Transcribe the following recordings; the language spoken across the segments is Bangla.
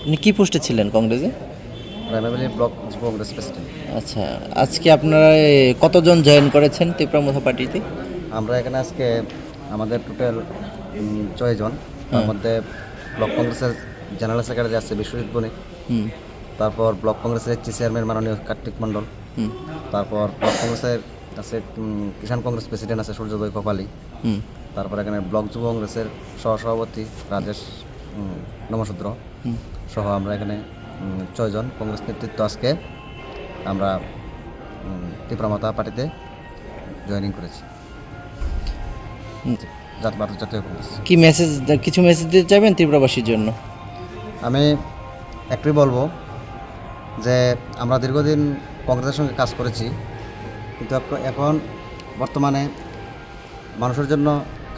আপনি কি পোস্টে ছিলেন কংগ্রেসে? প্রাইমারি ব্লক যুব কংগ্রেস প্রেসিডেন্ট। আচ্ছা, আজকে আপনারা কতজন জয়েন করেছেন তীব্রমথা পার্টিতে? আমরা এখানে আজকে আমাদের টোটাল 6 জন, তার মধ্যে ব্লক কংগ্রেসের জেনারেল সেক্রেটারি আছে বিশ্বজিৎ বণিক, হুম তারপর ব্লক কংগ্রেসের চেয়ারম্যান মাননীয় কার্তিক মণ্ডল, হুম তারপর ব্লক কংগ্রেসের আছে কিষাণ কংগ্রেস প্রেসিডেন্ট আছে সূর্যোদয় কপালি, হুম তারপর এখানে ব্লক যুব কংগ্রেসের সহসভাপতি রাজেশ নমশূদ্র সহ আমরা এখানে 6 জন কংগ্রেস নেতৃত্ব আজকে আমরা তীব্রমথা পার্টিতে জয়েনিং করেছি। হুম। ভারত জাতীয় কংগ্রেস। কিছু মেসেজ দিতে চাইবেন তীব্রবাসীর জন্য? আমি একটাই বলবো যে আমরা দীর্ঘদিন কংগ্রেসের সঙ্গে কাজ করেছি, কিন্তু এখন বর্তমানে মানুষের জন্য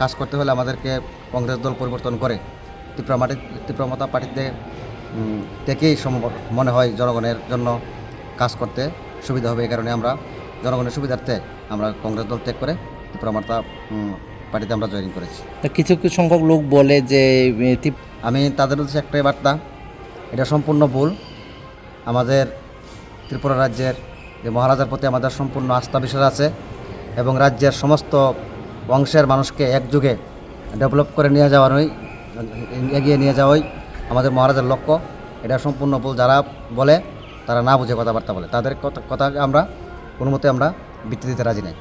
কাজ করতে হলে আমাদেরকে কংগ্রেস দল পরিবর্তন করে তীব্রমথা পার্টিতে থেকেই মনে হয় জনগণের জন্য কাজ করতে সুবিধা হবে। এই কারণে আমরা জনগণের সুবিধার্থে আমরা কংগ্রেস দল ত্যাগ করে তীব্রমথা পার্টিতে আমরা জয়েনিং করেছি। কিছু কিছু সংখ্যক লোক বলে যে আমি তাদের উদ্দেশ্যে একটাই বার্তা, এটা সম্পূর্ণ ভুল। আমাদের ত্রিপুরা রাজ্যের যে মহারাজার প্রতি আমাদের সম্পূর্ণ আস্থা বিশ্বাস আছে এবং রাজ্যের সমস্ত অংশের মানুষকে একযোগে ডেভেলপ করে নিয়ে যাওয়ারই এগিয়ে নিয়ে যাওয়াই আমাদের মহারাজার লক্ষ্য। এটা সম্পূর্ণ ভুল। যারা বলে তারা না বুঝে কথাবার্তা বলে, তাদের কথা আমরা কোনো মতে আমরা ভিত্তি দিতে রাজি নাই।